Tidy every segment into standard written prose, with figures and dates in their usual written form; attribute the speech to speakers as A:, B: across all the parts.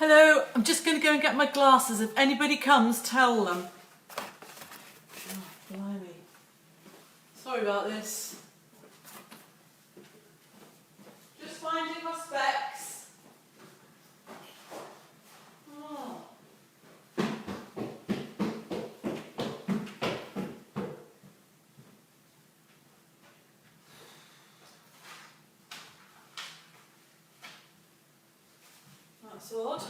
A: Hello, I'm just going to go and get my glasses. If anybody comes, tell them. Oh, blimey. Sorry about this. Just finding my specs. Oh. That's odd.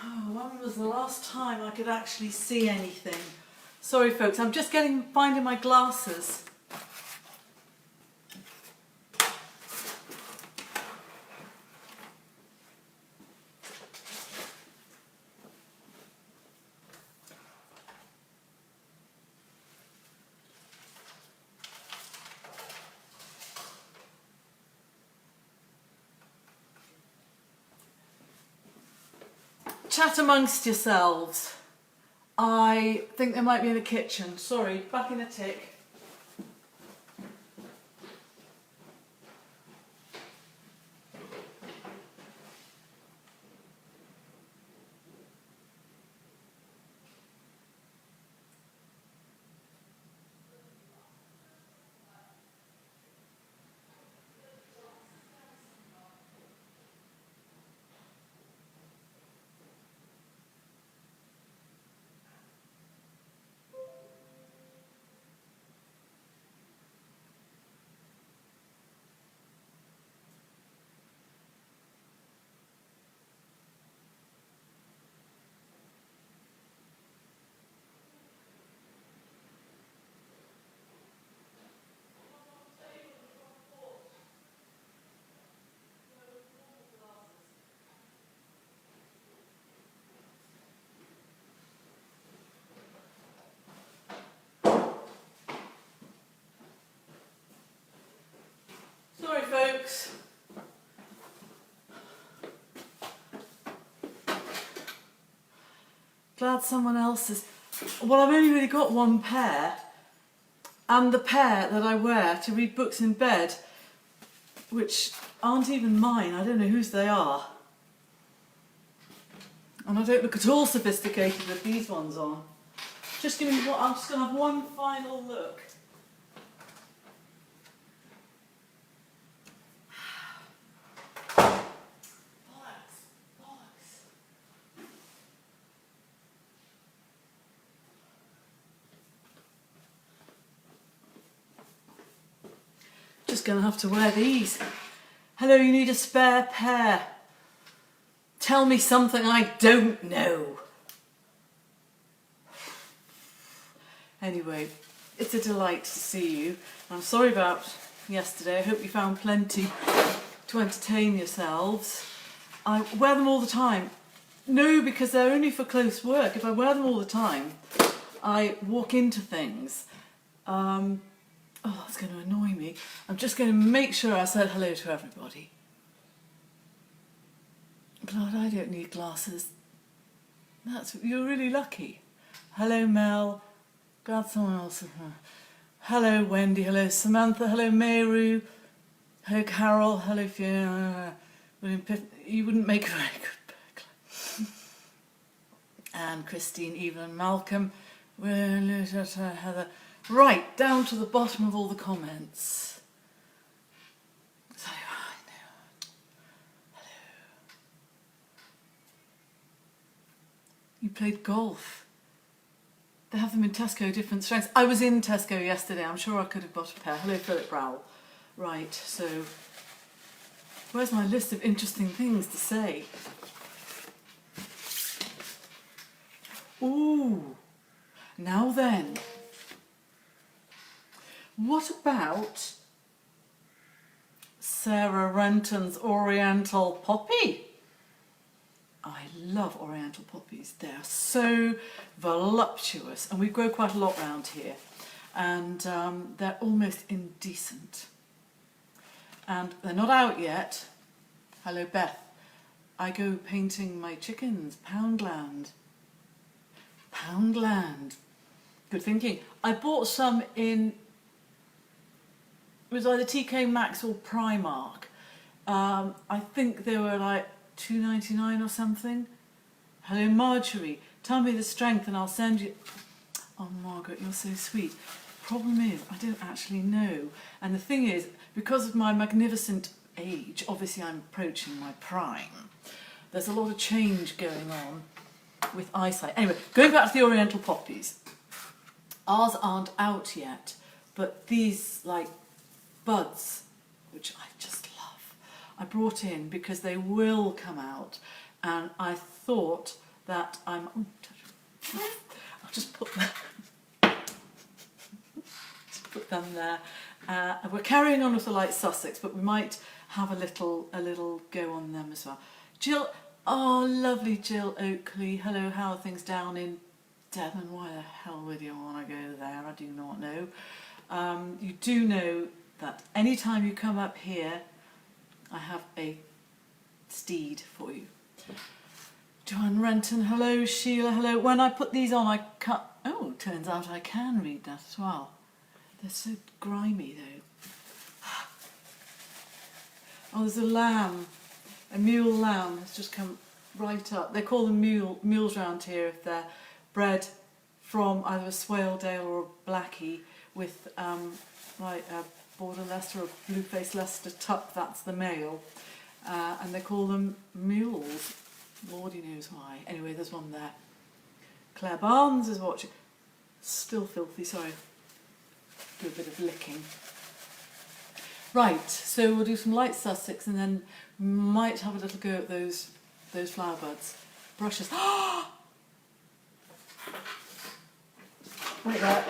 A: Oh, when was the last time I could actually see anything? Sorry folks, I'm just finding my glasses. Chat amongst yourselves. I think they might be in the kitchen. Sorry, back in a tick. Sorry folks. Glad someone else is... Well, I've only really got one pair, and the pair that I wear to read books in bed, which aren't even mine. I don't know whose they are. And I don't look at all sophisticated with these ones on. Just give me what, I'm just going to have one final look. Just going to have to wear these. Hello, you need a spare pair. Tell me something I don't know. Anyway, it's a delight to see you. I'm sorry about yesterday. I hope you found plenty to entertain yourselves. I wear them all the time. No, because they're only for close work. If I wear them all the time, I walk into things. Oh, that's going to annoy me. I'm just going to make sure I said hello to everybody. Glad I don't need glasses. You're really lucky. Hello, Mel. Glad someone else is here. Hello, Wendy. Hello, Samantha. Hello, Meru. Hello, Carol. Hello, Fiona. William Pitt. You wouldn't make a very good burglar. And Christine, Evelyn, Malcolm. Heather. Right, down to the bottom of all the comments. So, hello. You played golf. They have them in Tesco, different strengths. I was in Tesco yesterday. I'm sure I could have got a pair. Hello, Philip Rowell. Right, so where's my list of interesting things to say? Ooh, now then. What about Sarah Renton's Oriental Poppy? I love Oriental poppies. They're so voluptuous, and we grow quite a lot around here, and they're almost indecent. And they're not out yet. Hello, Beth. I go painting my chickens. Poundland. Poundland. Good thinking. I bought some in it was either TK Maxx or Primark. I think they were like £2.99 or something. Hello Marjorie, tell me the strength and I'll send you... Oh Margaret, you're so sweet. Problem is, I don't actually know. And the thing is, because of my magnificent age, obviously I'm approaching my prime, there's a lot of change going on with eyesight. Anyway, going back to the Oriental Poppies. Ours aren't out yet, but these like buds, which I just love, I brought in because they will come out, and I thought that I'll just put them there. We're carrying on with the Light Sussex, but we might have a little go on them as well. Jill, oh lovely Jill Oakley. Hello, how are things down in Devon? Why the hell would you want to go there? I do not know. You do know that any time you come up here, I have a steed for you. Joanne Renton, hello. Sheila, hello. When I put these on, I cut... Oh, turns out I can read that as well. They're so grimy though. Oh, there's a lamb. A mule lamb has just come right up. They call them mules round here if they're bred from either a Swaledale or a Blackie with like a Border Leicester or Blue-faced Leicester tuck, that's the male. And they call them mules. Lordy knows why. Anyway, there's one there. Claire Barnes is watching. Still filthy, sorry. Do a bit of licking. Right, so we'll do some Light Sussex and then we might have a little go at those flower buds. Brushes. Wait there.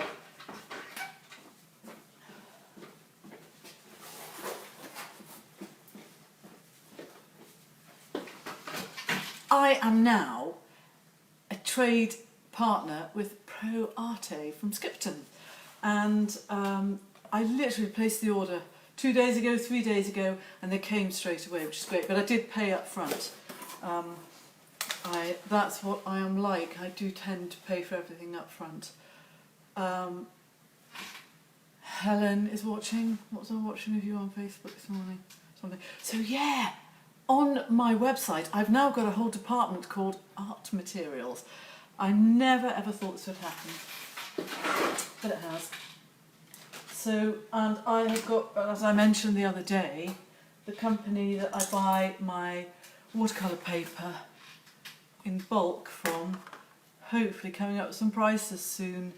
A: I am now a trade partner with Pro Arte from Skipton, and I literally placed the order 2 days ago, 3 days ago, and they came straight away, which is great, but I did pay up front. That's what I am like. I do tend to pay for everything up front. Helen is watching. What was I watching with you on Facebook this morning? Something. So yeah, on my website I've now got a whole department called Art Materials. I never ever thought this would happen, but it has. So, and I have got, as I mentioned the other day, the company that I buy my watercolour paper in bulk from, hopefully coming up with some prices soon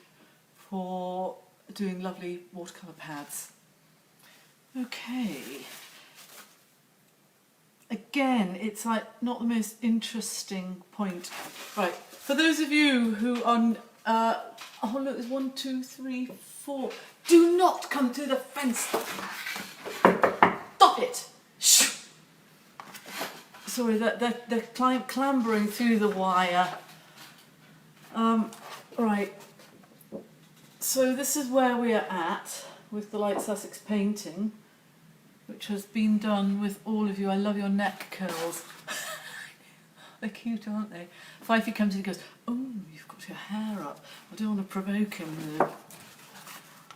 A: for doing lovely watercolour pads. Okay. Again, it's like not the most interesting point. Right, for those of you who are, oh look, there's 1, 2, 3, 4. Do not come through the fence. Stop it. Shh. Sorry, they're clambering through the wire. Right. So this is where we are at with the Light Sussex painting, which has been done with all of you. I love your neck curls. They're cute, aren't they? Fifey comes in and goes, oh, you've got your hair up. I don't want to provoke him though.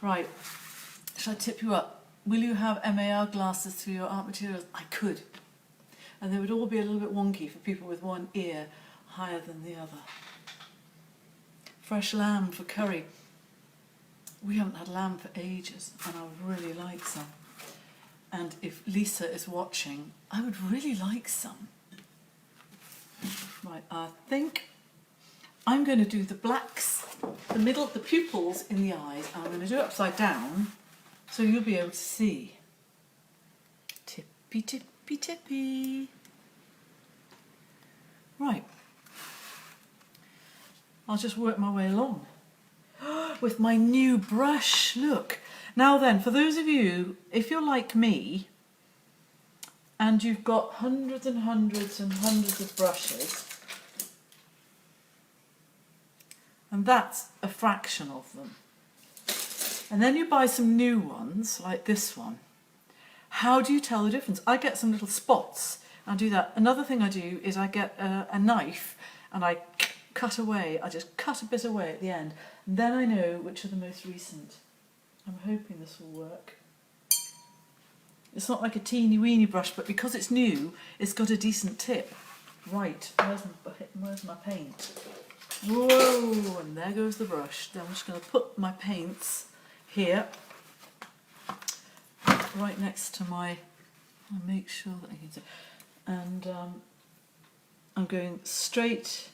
A: Right, shall I tip you up? Will you have MAR glasses through your Art Materials? I could. And they would all be a little bit wonky for people with one ear higher than the other. Fresh lamb for curry. We haven't had lamb for ages and I would really like some. And if Lisa is watching, I would really like some. Right, I think I'm going to do the blacks, the middle, the pupils in the eyes, and I'm going to do it upside down so you'll be able to see. Tippy, tippy, tippy. Right. I'll just work my way along with my new brush. Look. Now then, for those of you, if you're like me and you've got hundreds and hundreds and hundreds of brushes, and that's a fraction of them, and then you buy some new ones like this one, how do you tell the difference? I get some little spots. I'll do that. Another thing I do is I get a knife and I cut away. I just cut a bit away at the end, and then I know which are the most recent. I'm hoping this will work. It's not like a teeny weeny brush, but because it's new, it's got a decent tip. Right, where's my paint? Whoa, and there goes the brush. Then I'm just going to put my paints here, right next to my, I'll make sure that I can see, and I'm going straight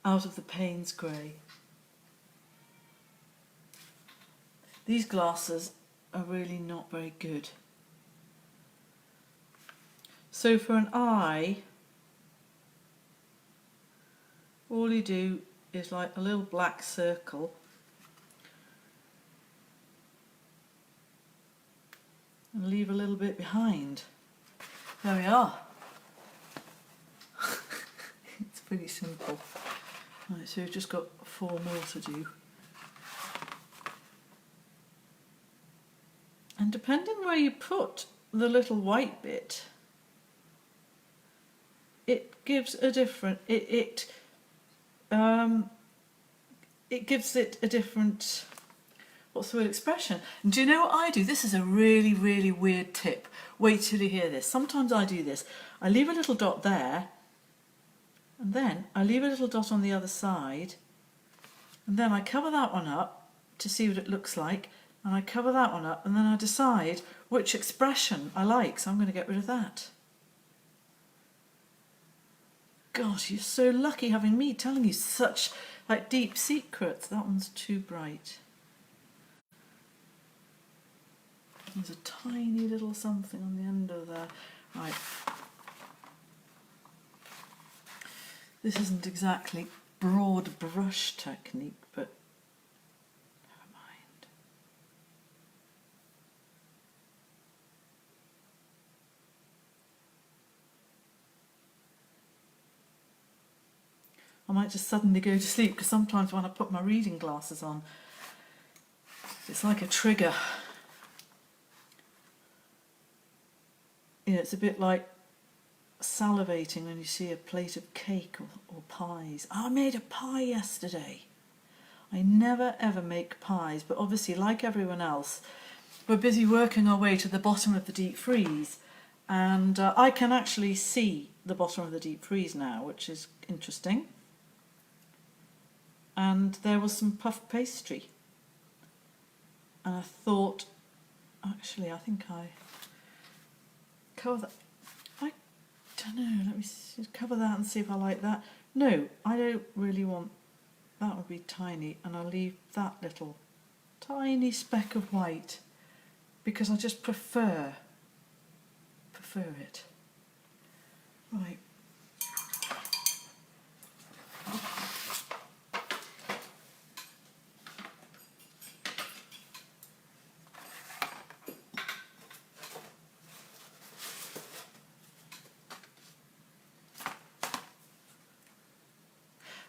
A: out of the Payne's grey. These glasses are really not very good. So for an eye, all you do is like a little black circle and leave a little bit behind. There we are. It's pretty simple. Right, so we've just got 4 more to do. And depending where you put the little white bit, it gives a different, it gives it a different, what's the word, expression. And do you know what I do? This is a really, really weird tip. Wait till you hear this. Sometimes I do this. I leave a little dot there, and then I leave a little dot on the other side, and then I cover that one up to see what it looks like, and I cover that one up, and then I decide which expression I like, so I'm going to get rid of that. God, you're so lucky having me telling you such like deep secrets. That one's too bright. There's a tiny little something on the end of there. Right. This isn't exactly broad brush technique, but never mind. I might just suddenly go to sleep, because sometimes when I put my reading glasses on, it's like a trigger. You know, it's a bit like salivating when you see a plate of cake or pies. Oh, I made a pie yesterday. I never ever make pies, but obviously, like everyone else, we're busy working our way to the bottom of the deep freeze, and I can actually see the bottom of the deep freeze now, which is interesting. And there was some puff pastry, and I thought, actually, I think I cover that. I don't know, let me cover that and see if I like that. No, I don't really want, that would be tiny, and I'll leave that little tiny speck of white because I just prefer it. Right.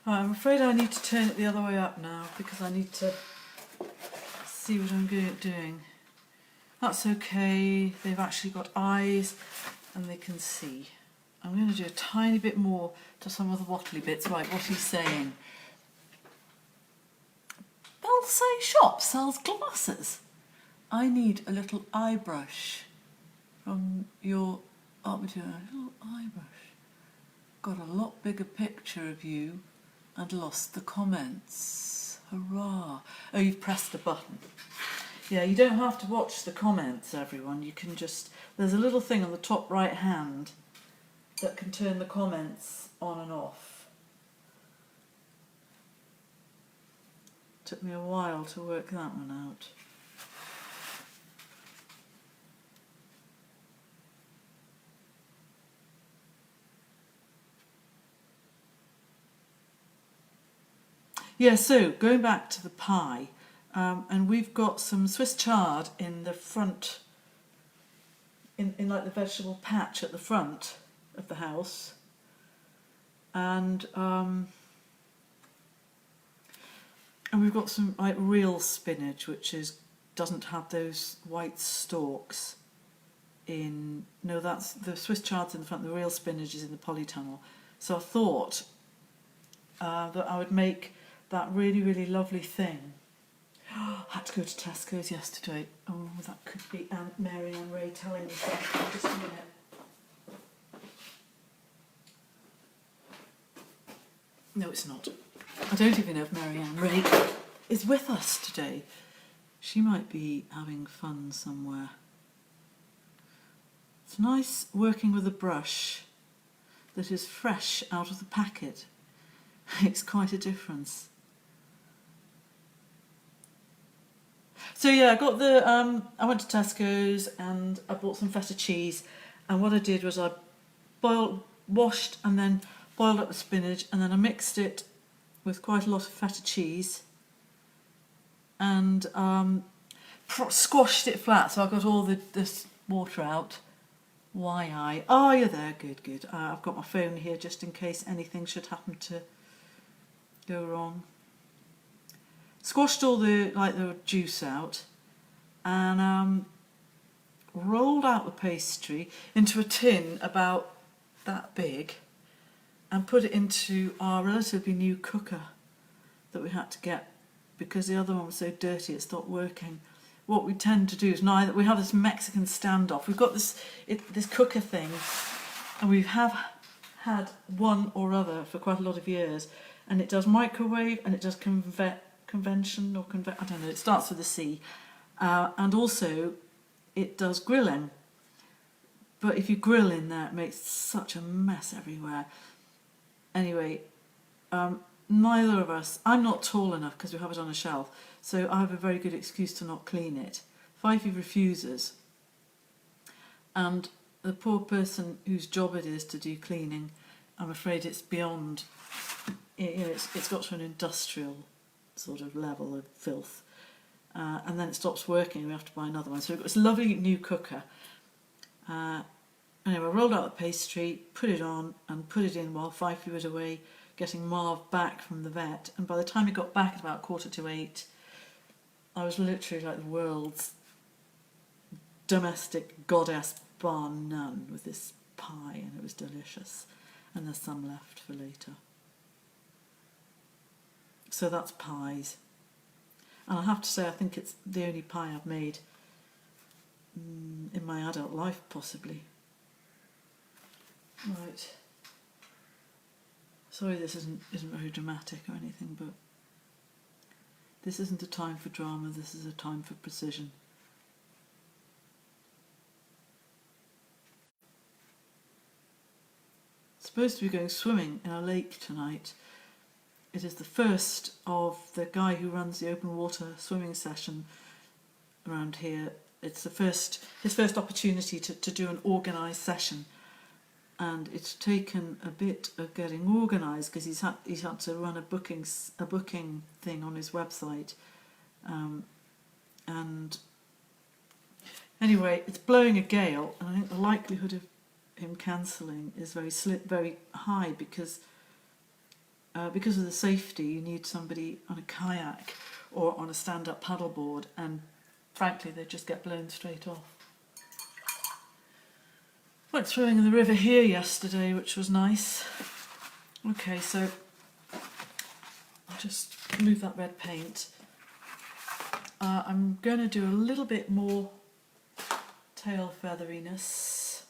A: I'm afraid I need to turn it the other way up now because I need to see what I'm good at doing. That's okay, they've actually got eyes and they can see. I'm going to do a tiny bit more to some of the wattly bits. Right, what he's saying. Belsay Shop sells glasses. I need a little eye brush from your art material. A little eye brush. Got a lot bigger picture of you and lost the comments. Hurrah. Oh, you've pressed a button. Yeah, you don't have to watch the comments, everyone. You can just, there's a little thing on the top right hand that can turn the comments on and off. Took me a while to work that one out. Yeah, so going back to the pie, and we've got some Swiss chard in the front, in like the vegetable patch at the front of the house, and we've got some like real spinach, which doesn't have those white stalks. No, that's the Swiss chard's in the front. The real spinach is in the polytunnel. So I thought that I would make that really, really lovely thing. I had to go to Tesco's yesterday. Oh, that could be Aunt Mary Ann Ray telling me something. Just a minute. No, it's not. I don't even know if Mary Ann Ray is with us today. She might be having fun somewhere. It's nice working with a brush that is fresh out of the packet. Makes quite a difference. So yeah, I got the. I went to Tesco's and I bought some feta cheese. And what I did was I washed and then boiled up the spinach, and then I mixed it with quite a lot of feta cheese and squashed it flat, so I got all this water out. Oh, you're there, good. I've got my phone here just in case anything should happen to go wrong. Squashed all the juice out and rolled out the pastry into a tin about that big and put it into our relatively new cooker that we had to get because the other one was so dirty it stopped working. What we tend to do is now that we have this Mexican standoff, we've got this cooker thing, and we have had one or other for quite a lot of years, and it does microwave and it does convention or I don't know, it starts with a C, and also it does grilling. But if you grill in there, it makes such a mess everywhere. Anyway, neither of us, I'm not tall enough because we have it on a shelf, so I have a very good excuse to not clean it. Fifey refuses, and the poor person whose job it is to do cleaning, I'm afraid it's beyond, it's got to an industrial sort of level of filth, and then it stops working and we have to buy another one. So we've got this lovely new cooker. Anyway, I rolled out the pastry, put it on and put it in while Fifey was away getting Marv back from the vet, and by the time he got back at about 7:45, I was literally like the world's domestic goddess bar none with this pie, and it was delicious, and there's some left for later. So that's pies, and I have to say I think it's the only pie I've made in my adult life, possibly. Right. Sorry this isn't very dramatic or anything, but this isn't a time for drama, this is a time for precision. Supposed to be going swimming in a lake tonight. It is the first of the guy who runs the open water swimming session around here. It's his first opportunity to do an organised session. And it's taken a bit of getting organised because he's had to run a booking thing on his website, and anyway, it's blowing a gale, and I think the likelihood of him cancelling is very high because of the safety. You need somebody on a kayak or on a stand-up paddleboard, and frankly, they just get blown straight off. Went swimming in the river here yesterday, which was nice. Okay, so I'll just remove that red paint. I'm going to do a little bit more tail featheriness.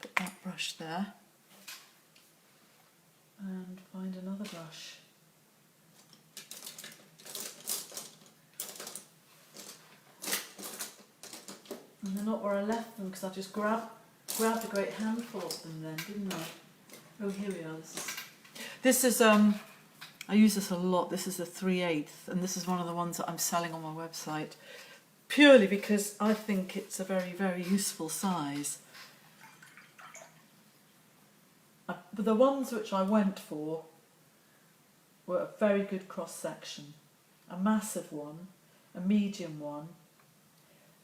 A: Put that brush there. And find another brush. And they're not where I left them because I just grabbed a great handful of them then, didn't I? Oh, here we are. This is I use this a lot. This is a 3/8, and this is one of the ones that I'm selling on my website, purely because I think it's a very, very useful size. But the ones which I went for were a very good cross section. A massive one, a medium one,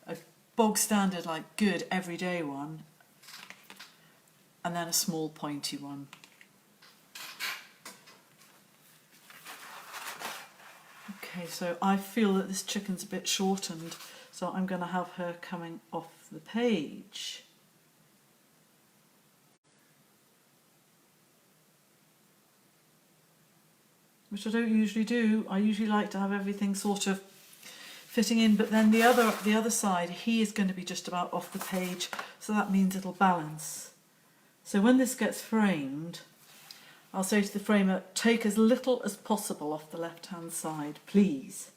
A: a bog standard, like good everyday one, and then a small pointy one. Okay, so I feel that this chicken's a bit shortened, so I'm going to have her coming off the page. Which I don't usually do. I usually like to have everything sort of fitting in, but then the other side, he is going to be just about off the page, so that means it'll balance. So when this gets framed, I'll say to the framer, take as little as possible off the left-hand side, please.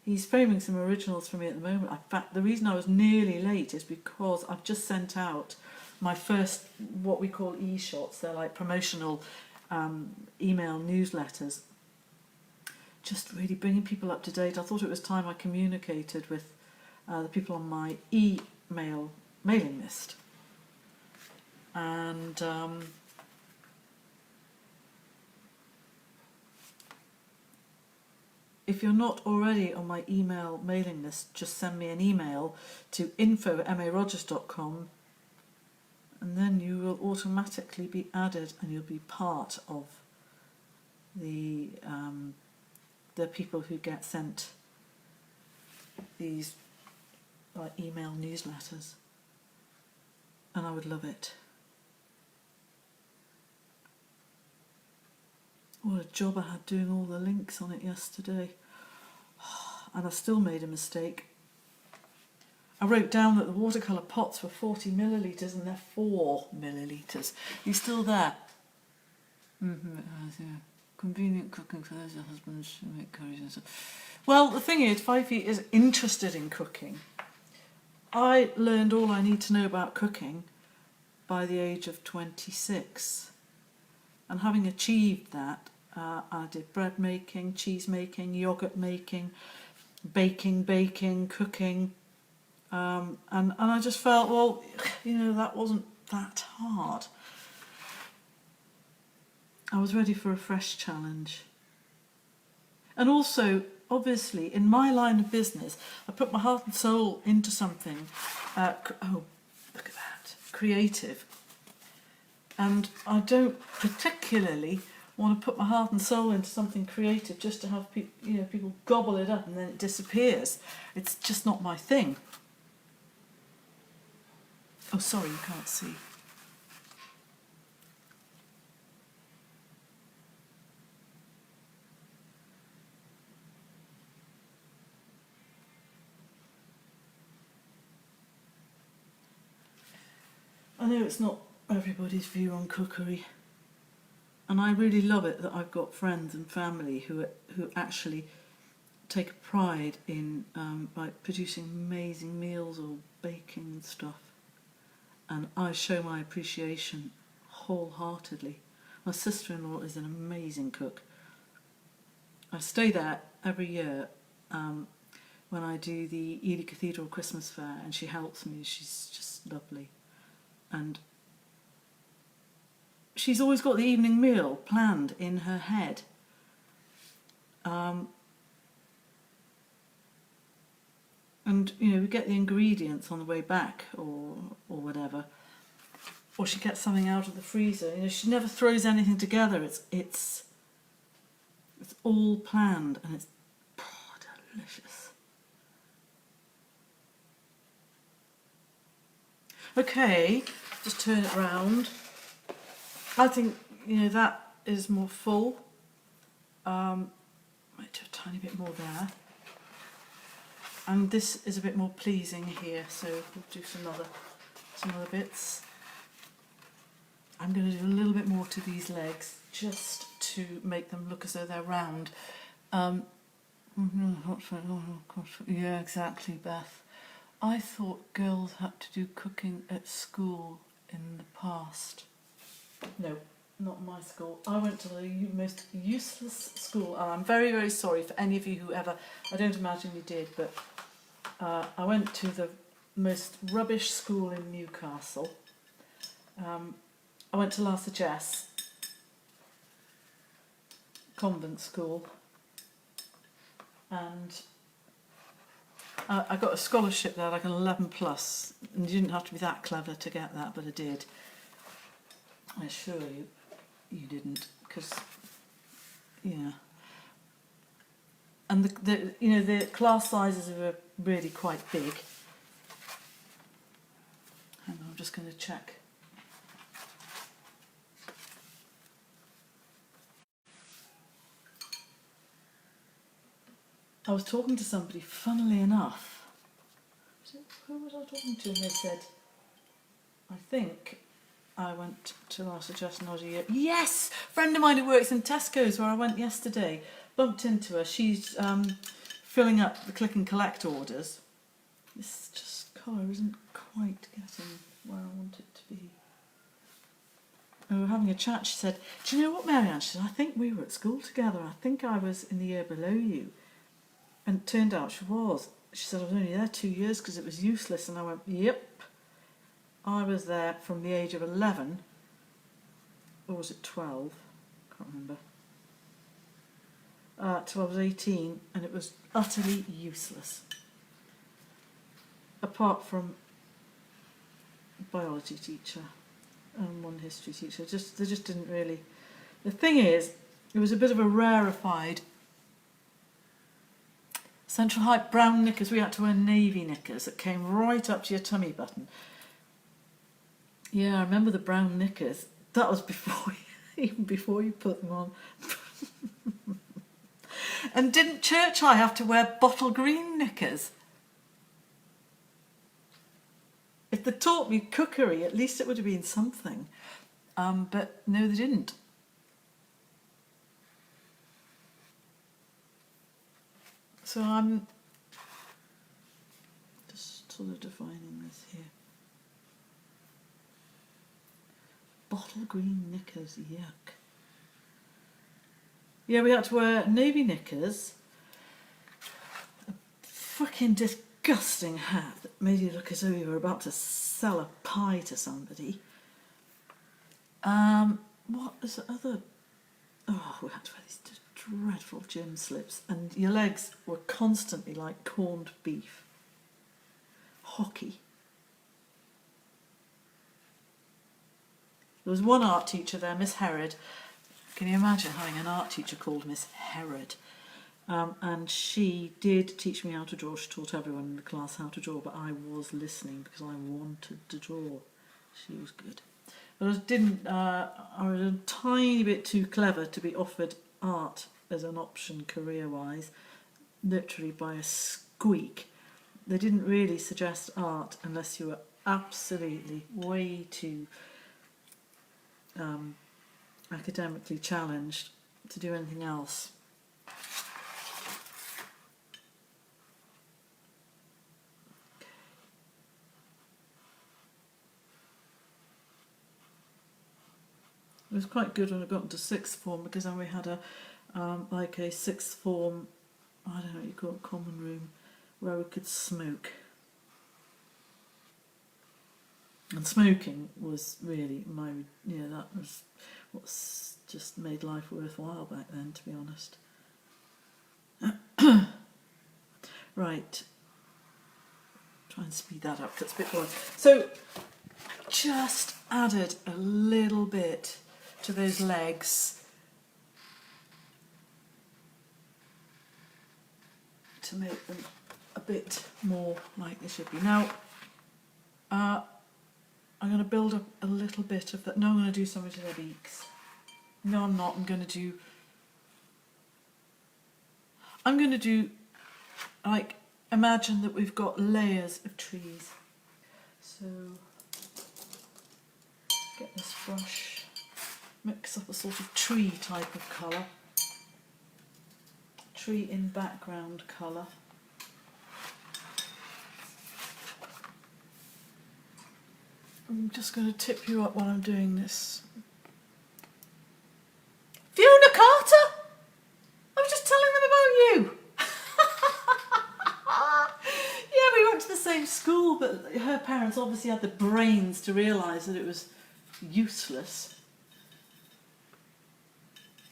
A: He's framing some originals for me at the moment. In fact, the reason I was nearly late is because I've just sent out my first, what we call e-shots. They're like promotional email newsletters. Just really bringing people up to date. I thought it was time I communicated with the people on my email mailing list. And if you're not already on my email mailing list, just send me an email to info@marogers.com, and then you will automatically be added and you'll be part of the people who get sent these email newsletters. And I would love it. What a job I had doing all the links on it yesterday. And I still made a mistake. I wrote down that the watercolour pots were 40 millilitres and they're 4 millilitres. You still there? Mm-hmm, it has, yeah. Convenient cooking for those husbands who make curries and stuff. Well, the thing is, 5 feet is interested in cooking. I learned all I need to know about cooking by the age of 26. And having achieved that, I did bread making, cheese making, yoghurt making, baking, cooking. And I just felt, well, that wasn't that hard. I was ready for a fresh challenge. And also, obviously, in my line of business, I put my heart and soul into something, look at that, creative. And I don't particularly want to put my heart and soul into something creative just to have people gobble it up and then it disappears. It's just not my thing. Oh, sorry, you can't see. I know it's not everybody's view on cookery, and I really love it that I've got friends and family who actually take a pride in producing amazing meals or baking and stuff, and I show my appreciation wholeheartedly. My sister-in-law is an amazing cook. I stay there every year when I do the Ely Cathedral Christmas Fair, and she helps me. She's just lovely. And she's always got the evening meal planned in her head. And, we get the ingredients on the way back or whatever. Or she gets something out of the freezer. She never throws anything together. It's all planned and it's delicious. Okay, just turn it round. I think, that is more full. Might do a tiny bit more there. And this is a bit more pleasing here, so we'll do some other bits. I'm going to do a little bit more to these legs, just to make them look as though they're round. Yeah, exactly, Beth. I thought girls had to do cooking at school in the past. No, not my school. I went to the most useless school, and I'm very, very sorry for any of you who ever, I don't imagine you did, but I went to the most rubbish school in Newcastle. I went to La Sagesse convent school, and I got a scholarship there, like an 11 plus, and you didn't have to be that clever to get that, but I did. I assure you, you didn't, because, and the class sizes are really quite big. Hang on, I'm just going to check. I was talking to somebody, funnily enough. Who was I talking to? And they said, I think I went to our suggestion order. Yes! Friend of mine who works in Tesco's where I went yesterday. Bumped into her. She's filling up the click and collect orders. This just colour isn't quite getting where I want it to be. And we were having a chat. She said, do you know what, Marianne? She said, I think we were at school together. I think I was in the year below you. And it turned out she was. She said, I was only there 2 years because it was useless. And I went, yep. I was there from the age of 11. Or was it 12? Can't remember. Till I was 18. And it was utterly useless. Apart from biology teacher and one history teacher. They just didn't really... The thing is, it was a bit of a rarefied... Central height brown knickers. We had to wear navy knickers that came right up to your tummy button. Yeah, I remember the brown knickers. That was before, even before you put them on. And didn't Church High have to wear bottle green knickers? If they taught me cookery, at least it would have been something. But no, they didn't. So I'm just sort of defining this here. Bottle green knickers, yuck. Yeah, we had to wear navy knickers, a fucking disgusting hat that made you look as though you were about to sell a pie to somebody. What was the other? Oh, we had to wear these dreadful gym slips, and your legs were constantly like corned beef. Hockey. There was one art teacher there, Miss Herod. Can you imagine having an art teacher called Miss Herod? And she did teach me how to draw. She taught everyone in the class how to draw, but I was listening because I wanted to draw. She was good. But I was a tiny bit too clever to be offered art as an option career-wise, literally by a squeak. They didn't really suggest art unless you were absolutely way too academically challenged to do anything else. It was quite good when I got into sixth form because then we had a like a sixth form, I don't know what you call it, common room where we could smoke. And smoking was really that was what's just made life worthwhile back then, to be honest. Right. Try and speed that up, that's a bit boring. So, I just added a little bit to those legs to make them a bit more like they should be. Now, I'm going to build up a little bit of that. No, I'm going to do something to their beaks. No, I'm not. I'm going to do, like, imagine that we've got layers of trees. So, get this brush, mix up a sort of tree type of colour. Tree in background colour. I'm just going to tip you up while I'm doing this. Fiona Carter! I was just telling them about you. Yeah, we went to the same school, but her parents obviously had the brains to realise that it was useless.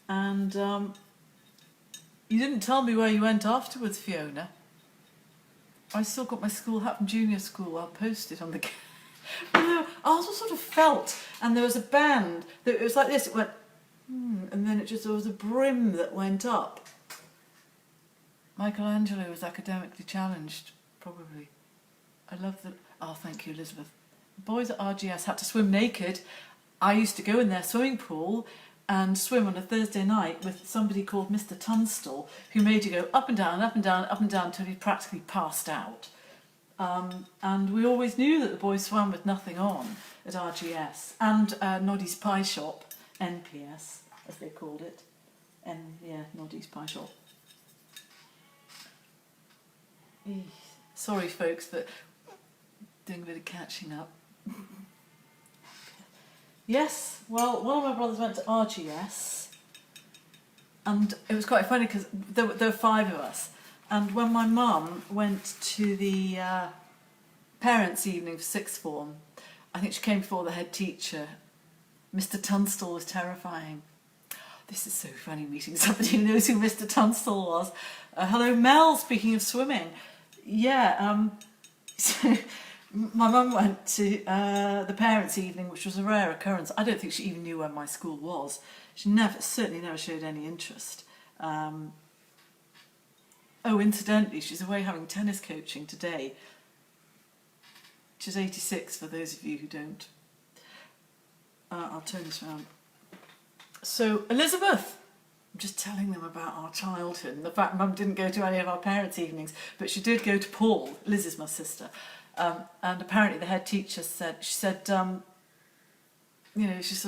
A: And you didn't tell me where you went afterwards, Fiona. I still got my school hat from junior school. I'll post it on the... I also sort of felt, and there was a band that it was like this. It went, and then there was a brim that went up. Michelangelo was academically challenged, probably. I love that. Oh, thank you, Elizabeth. The boys at RGS had to swim naked. I used to go in their swimming pool, and swim on a Thursday night with somebody called Mr. Tunstall, who made you go up and down, up and down, up and down until you practically passed out. And we always knew that the boys swam with nothing on at RGS and Noddy's Pie Shop, NPS, as they called it. Noddy's Pie Shop. Sorry, folks, but doing a bit of catching up. Yes, well, one of my brothers went to RGS, and it was quite funny because there were 5 of us. And when my mum went to the parents' evening for sixth form, I think she came before the head teacher. Mr. Tunstall was terrifying. This is so funny, meeting somebody who knows who Mr. Tunstall was. Hello, Mel, speaking of swimming. Yeah, so my mum went to the parents' evening, which was a rare occurrence. I don't think she even knew where my school was. She certainly never showed any interest. Incidentally, she's away having tennis coaching today. She's 86, for those of you who don't. I'll turn this around. So, Elizabeth, I'm just telling them about our childhood and the fact Mum didn't go to any of our parents' evenings, but she did go to Paul. Liz is my sister. And apparently the head teacher said, she sort of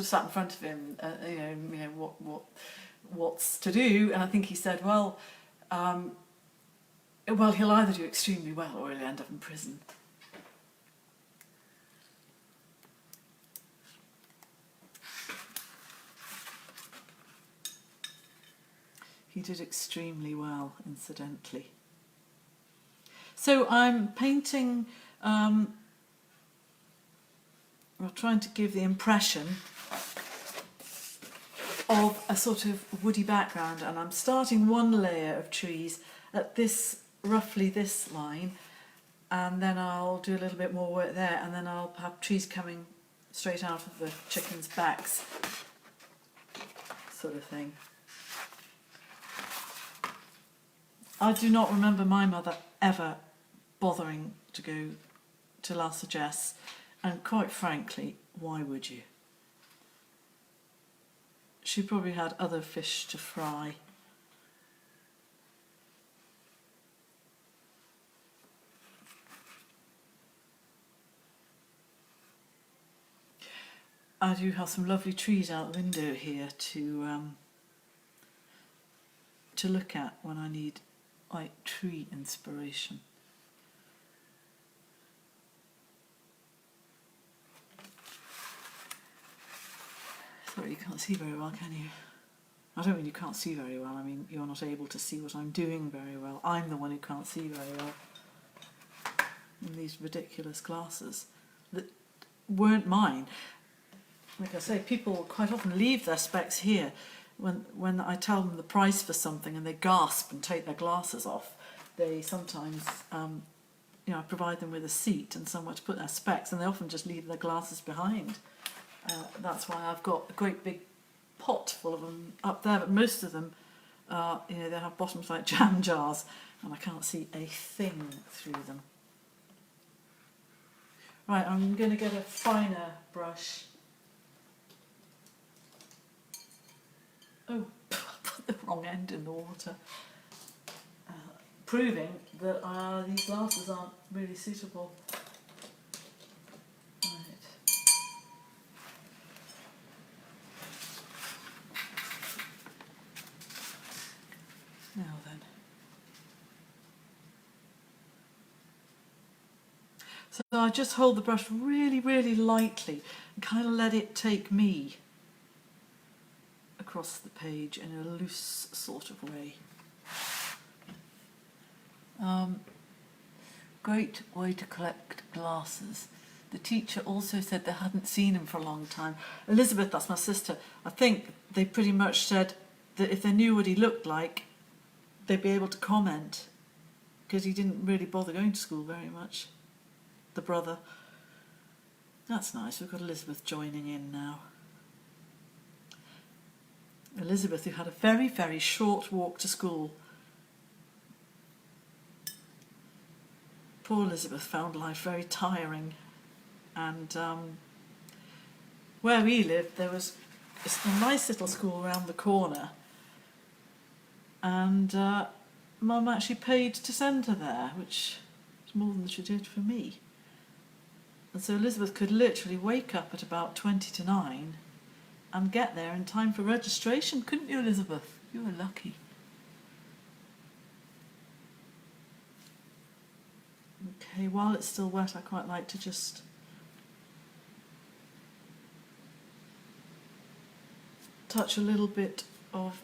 A: sat in front of him, what's to do? And I think he said, well, he'll either do extremely well or he'll end up in prison. He did extremely well, incidentally. So I'm painting, trying to give the impression of a sort of woody background, and I'm starting one layer of trees at roughly this line, and then I'll do a little bit more work there, and then I'll have trees coming straight out of the chickens' backs, sort of thing. I do not remember my mother ever bothering to go to La Sagesse, and quite frankly, why would you? She probably had other fish to fry. I do have some lovely trees out the window here to look at when I need tree inspiration. Sorry, you can't see very well, can you? I don't mean you can't see very well, I mean you're not able to see what I'm doing very well. I'm the one who can't see very well. In these ridiculous glasses that weren't mine. Like I say, people quite often leave their specs here when I tell them the price for something and they gasp and take their glasses off. They sometimes, I provide them with a seat and somewhere to put their specs, and they often just leave their glasses behind. That's why I've got a great big pot full of them up there, but most of them are, they have bottoms like jam jars, and I can't see a thing through them. Right, I'm going to get a finer brush. Oh, I put the wrong end in the water. Proving that these glasses aren't really suitable. Right. Now then. So I just hold the brush really, really lightly and kind of let it take me across the page in a loose sort of way. Great way to collect glasses. The teacher also said they hadn't seen him for a long time. Elizabeth, that's my sister, I think they pretty much said that if they knew what he looked like, they'd be able to comment, because he didn't really bother going to school very much, the brother. That's nice, we've got Elizabeth joining in now. Elizabeth, who had a very, very short walk to school. Poor Elizabeth found life very tiring, and where we lived there was it's a nice little school around the corner, and Mum actually paid to send her there, which is more than she did for me. And so Elizabeth could literally wake up at about 20 to 9 and get there in time for registration, couldn't you, Elizabeth? You were lucky. Okay, while it's still wet, I quite like to just touch a little bit of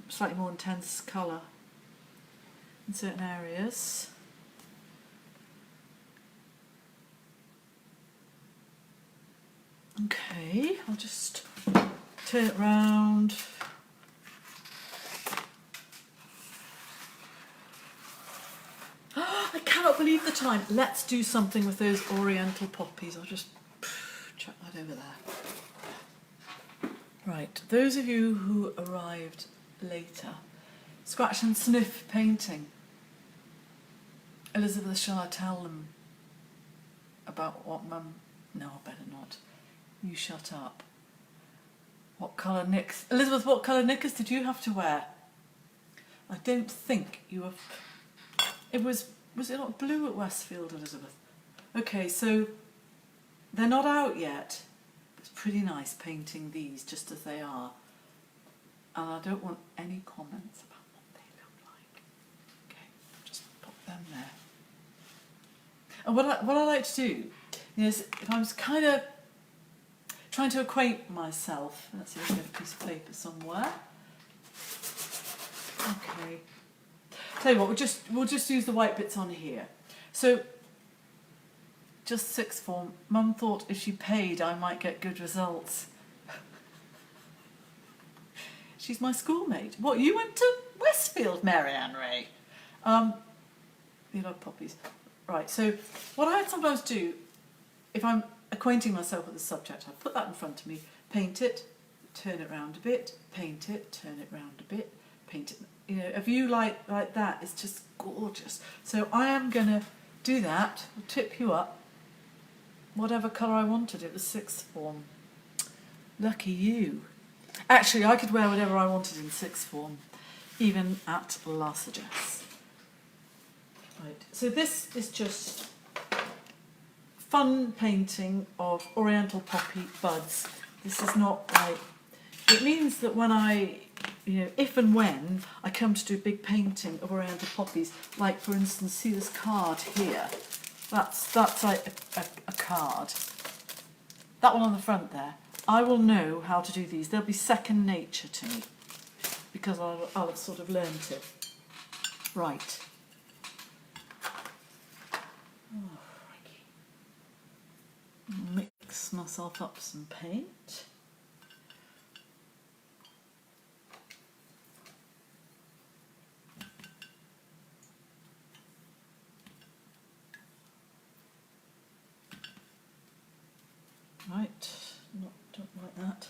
A: slightly more intense colour in certain areas. Okay, I'll just turn it round. I cannot believe the time. Let's do something with those oriental poppies. I'll just chuck that over there. Right, those of you who arrived later, scratch and sniff painting. Elizabeth, shall I tell them about what Mum... No, I better not. You shut up. What colour knickers... Elizabeth, what colour knickers did you have to wear? I don't think you were... It was it not blue at Westfield, Elizabeth? Okay, so they're not out yet. It's pretty nice painting these just as they are. And I don't want any comments about what they look like. Okay, just pop them there. And what I like to do is, if I'm kind of trying to acquaint myself, let's see if I can get a piece of paper somewhere. Okay. Tell you what, we'll just use the white bits on here. So, just sixth form. Mum thought if she paid, I might get good results. She's my schoolmate. What, you went to Westfield, Marianne Ray? You love poppies. Right, so what I sometimes do, if I'm acquainting myself with the subject, I put that in front of me, paint it, turn it round a bit, paint it, turn it round a bit, paint it. You know, a view like that is just gorgeous. So I am going to do that. I'll tip you up. Whatever colour I wanted. It was sixth form. Lucky you. Actually, I could wear whatever I wanted in sixth form, even at La Sagesse. Right. So this is just fun painting of oriental poppy buds. This is not like... It means that when I... You know, if and when I come to do a big painting of oriental poppies, like for instance, see this card here. That's like a card. That one on the front there. I will know how to do these. They'll be second nature to me because I'll have sort of learnt it. Right. Oh, mix myself up some paint. Right, don't like that.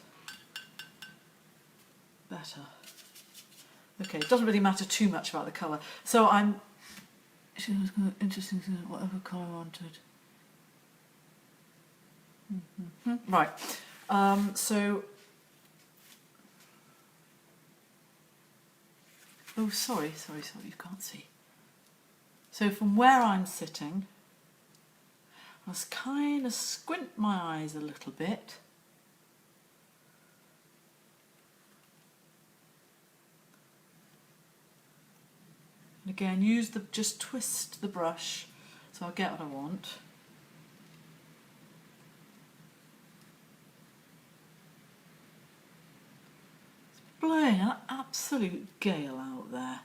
A: Better. Okay, it doesn't really matter too much about the colour. So I'm... She was interesting to whatever colour I wanted. Right. So... Oh, sorry, you can't see. So from where I'm sitting... I must kind of squint my eyes a little bit. And again, just twist the brush so I'll get what I want. It's blowing an absolute gale out there.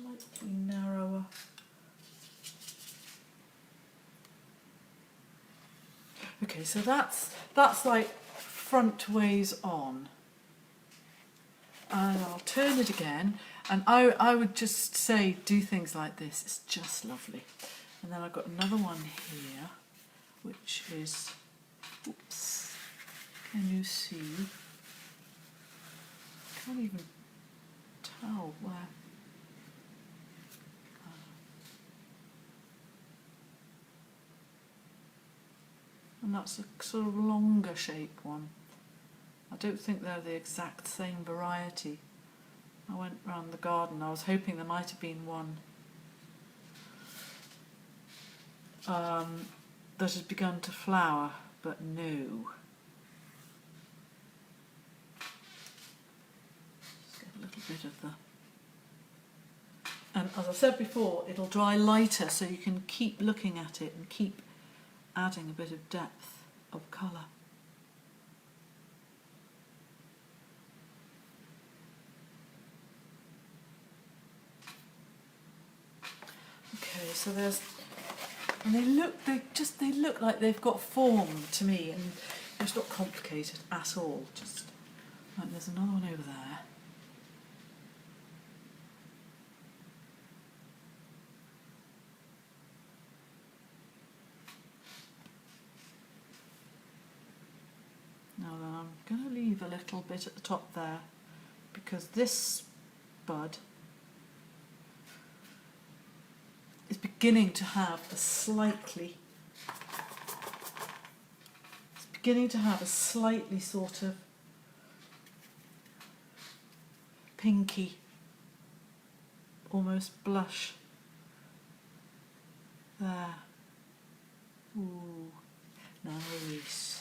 A: Slightly narrower. Okay, so that's like front ways on. And I'll turn it again, and I would just say do things like this. It's just lovely. And then I've got another one here. which is, oops, can you see? Can't even tell where. And that's a sort of longer shape one. I don't think they're the exact same variety. I went round the garden, I was hoping there might have been one that had begun to flower, but no. Just get a little bit of the... And as I said before, it'll dry lighter, so you can keep looking at it and keep adding a bit of depth of colour. Okay, so there's, and they look like they've got form to me, and it's not complicated at all. Just right, there's another one over there. Now then, I'm going to leave a little bit at the top there, because this bud is beginning to have a slightly sort of pinky, almost blush there. Ooh, nice.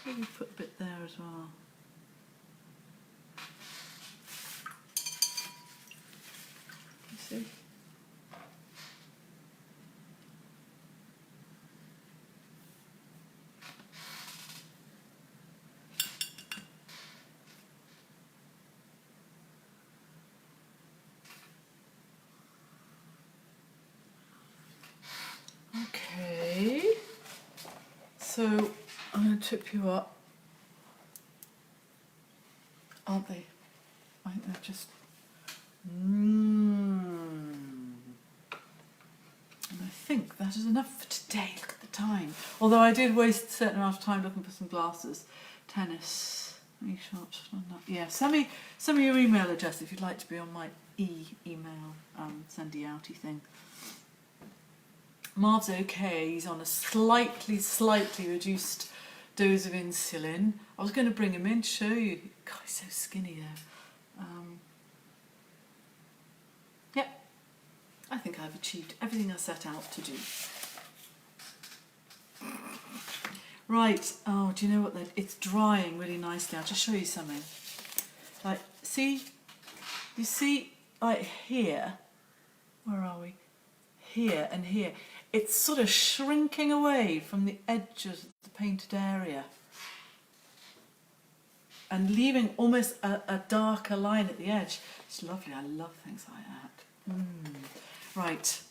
A: Maybe put a bit there as well. You see? Okay, so I'm going to tip you up, aren't they? I think they're just... And I think that is enough for today. Look at the time. Although I did waste a certain amount of time looking for some glasses. Tennis, e-shops, yeah. Send me your email address if you'd like to be on my email sendy outy thing. Marv's okay, he's on a slightly reduced dose of insulin. I was going to bring him in to show you. God, he's so skinny there. Yep, I think I've achieved everything I set out to do. Right, oh, do you know what? It's drying really nicely. I'll just show you something. Like, see? You see, like here, where are we? Here and here. It's sort of shrinking away from the edges of the painted area and leaving almost a darker line at the edge. It's lovely. I love things like that. Right.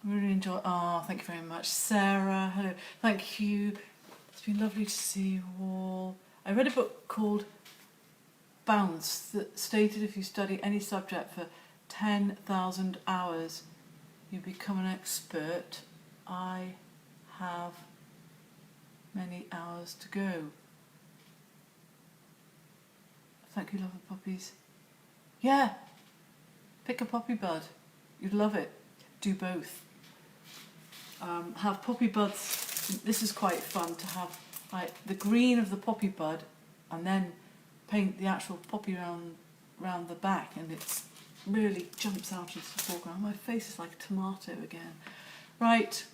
A: Really enjoy. Oh, thank you very much. Sarah, hello. Thank you. It's been lovely to see you all. I read a book called Bounce that stated if you study any subject for 10,000 hours, you become an expert. I have many hours to go. Thank you, love of puppies. Yeah, pick a poppy bud. You'd love it. Do both. Have poppy buds. This is quite fun to have, like, the green of the poppy bud, and then paint the actual poppy round the back, and it's really jumps out into the foreground. My face is like a tomato again. Right,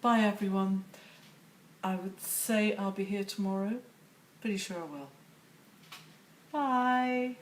A: bye everyone. I would say I'll be here tomorrow. Pretty sure I will. Bye.